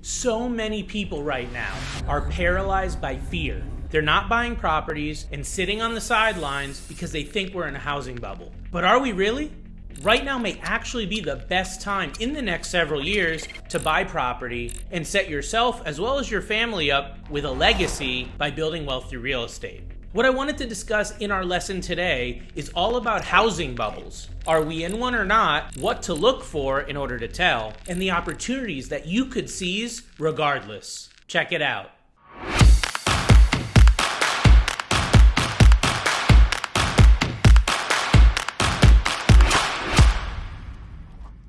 So many people right now are paralyzed by fear. They're not buying properties and sitting on the sidelines because they think we're in a housing bubble. But are we really? Right now may actually be the best time in the next several years to buy property and set yourself as well as your family up with a legacy by building wealth through real estate. What I wanted to discuss in our lesson today is all about housing bubbles. Are we in one or not? What to look for in order to tell, and the opportunities that you could seize regardless. Check it out.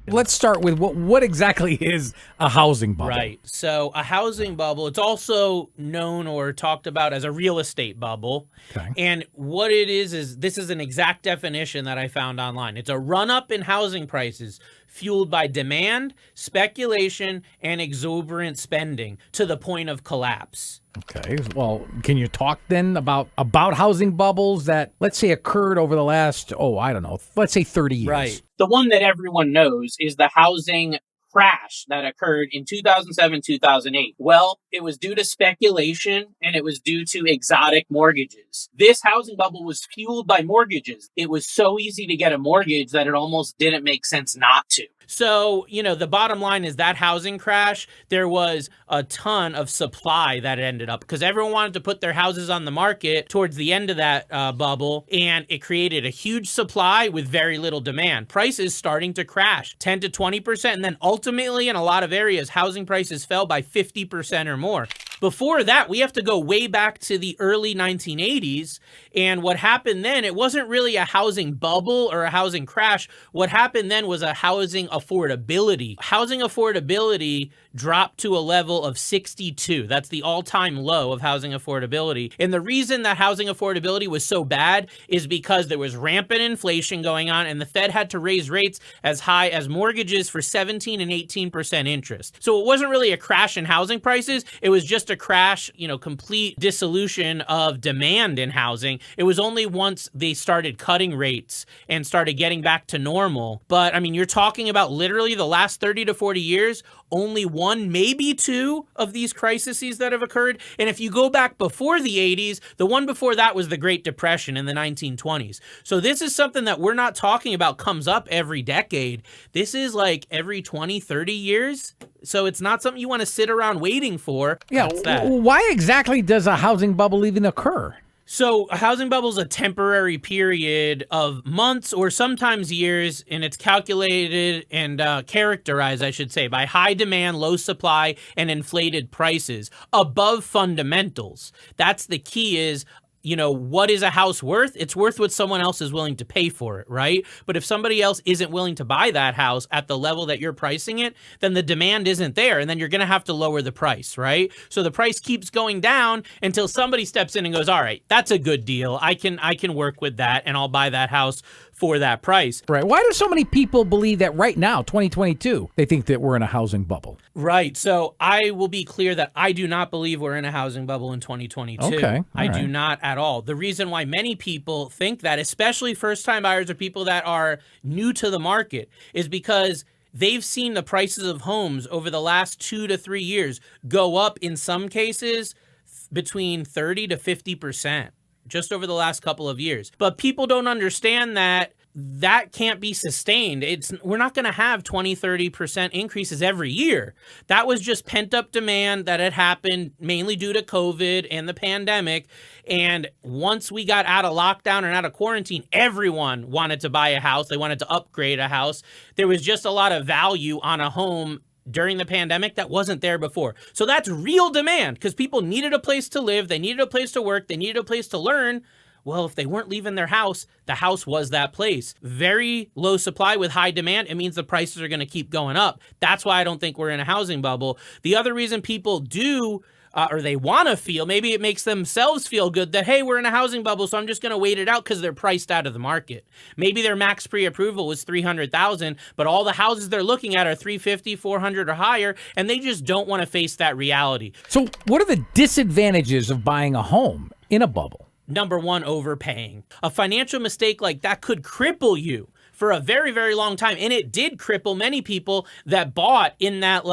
Let's start with what exactly is a housing bubble? Right. So a housing bubble, it's also known or talked about as a real estate bubble. Okay. And what it is this is an exact definition that I found online. It's a run-up in housing prices fueled by demand, speculation, and exuberant spending to the point of collapse. Okay. Well, can you talk then about housing bubbles that, let's say, occurred over the last, let's say 30 years? Right. The one that everyone knows is the housing crash that occurred in 2007, 2008. Well, it was due to speculation and it was due to exotic mortgages. This housing bubble was fueled by mortgages. It was so easy to get a mortgage that it almost didn't make sense not to. So, the bottom line is that housing crash, there was a ton of supply that ended up because everyone wanted to put their houses on the market towards the end of that bubble, and it created a huge supply with very little demand. Prices starting to crash 10 to 20%, and then ultimately in a lot of areas, housing prices fell by 50% or more. Before that, we have to go way back to the early 1980s. And what happened then, it wasn't really a housing bubble or a housing crash. What happened then was a housing affordability. Housing affordability dropped to a level of 62. That's the all-time low of housing affordability. And the reason that housing affordability was so bad is because there was rampant inflation going on and the Fed had to raise rates as high as mortgages for 17 and 18% interest. So it wasn't really a crash in housing prices. It was just a crash, complete dissolution of demand in housing. It was only once they started cutting rates and started getting back to normal. But you're talking about literally the last 30 to 40 years, only one, maybe two of these crises that have occurred. And if you go back before the 80s, the one before that was the Great Depression in the 1920s. So this is something that we're not talking about comes up every decade. This is like every 20, 30 years. So it's not something you want to sit around waiting for. Yeah. Why exactly does a housing bubble even occur? So a housing bubble is a temporary period of months or sometimes years, and it's calculated and characterized, I should say, by high demand, low supply, and inflated prices above fundamentals. That's the key is, what is a house worth? It's worth what someone else is willing to pay for it, right? But if somebody else isn't willing to buy that house at the level that you're pricing it, then the demand isn't there, and then you're going to have to lower the price, right? So the price keeps going down until somebody steps in and goes, all right, that's a good deal. I can work with that, and I'll buy that house for that price. Right. Why do so many people believe that right now, 2022, they think that we're in a housing bubble? Right. So I will be clear that I do not believe we're in a housing bubble in 2022. Okay. I do not at all. The reason why many people think that, especially first-time buyers or people that are new to the market, is because they've seen the prices of homes over the last 2 to 3 years go up in some cases between 30 to 50%. Just over the last couple of years. But people don't understand that can't be sustained. We're not going to have 20, 30% increases every year. That was just pent-up demand that had happened mainly due to COVID and the pandemic. And once we got out of lockdown and out of quarantine, everyone wanted to buy a house. They wanted to upgrade a house. There was just a lot of value on a home during the pandemic that wasn't there before. So that's real demand because people needed a place to live. They needed a place to work. They needed a place to learn. Well, if they weren't leaving their house, the house was that place. Very low supply with high demand. It means the prices are going to keep going up. That's why I don't think we're in a housing bubble. The other reason people do or they want to feel, maybe it makes themselves feel good that, hey, we're in a housing bubble, so I'm just going to wait it out because they're priced out of the market. Maybe their max pre-approval was $300,000, but all the houses they're looking at are $350,000, $400,000 or higher, and they just don't want to face that reality. So what are the disadvantages of buying a home in a bubble? Number one, overpaying. A financial mistake like that could cripple you for a very, very long time. And it did cripple many people that bought in that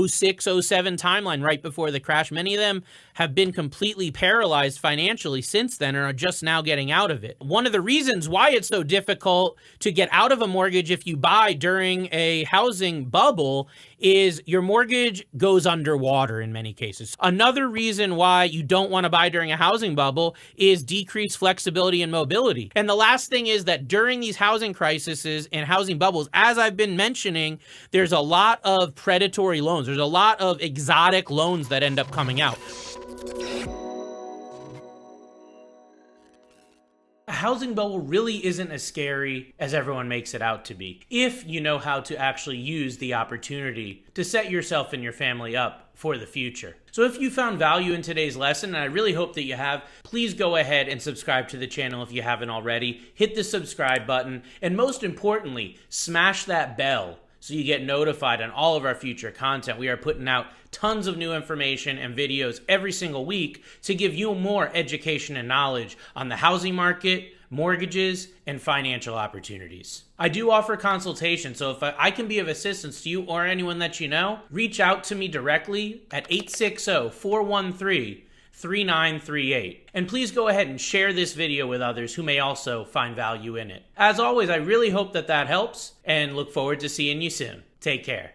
06, 07 timeline right before the crash. Many of them have been completely paralyzed financially since then and are just now getting out of it. One of the reasons why it's so difficult to get out of a mortgage if you buy during a housing bubble is your mortgage goes underwater in many cases. Another reason why you don't want to buy during a housing bubble is decreased flexibility and mobility. And the last thing is that during these housing crises and housing bubbles, as I've been mentioning, there's a lot of predatory loans. There's a lot of exotic loans that end up coming out. A housing bubble really isn't as scary as everyone makes it out to be, if you know how to actually use the opportunity to set yourself and your family up for the future. So if you found value in today's lesson, and I really hope that you have, please go ahead and subscribe to the channel if you haven't already. Hit the subscribe button, and most importantly, smash that bell so you get notified on all of our future content. We are putting out tons of new information and videos every single week to give you more education and knowledge on the housing market, mortgages, and financial opportunities. I do offer consultation, so if I can be of assistance to you or anyone that you know, reach out to me directly at 860-413-3938. And please go ahead and share this video with others who may also find value in it. As always, I really hope that helps and look forward to seeing you soon. Take care.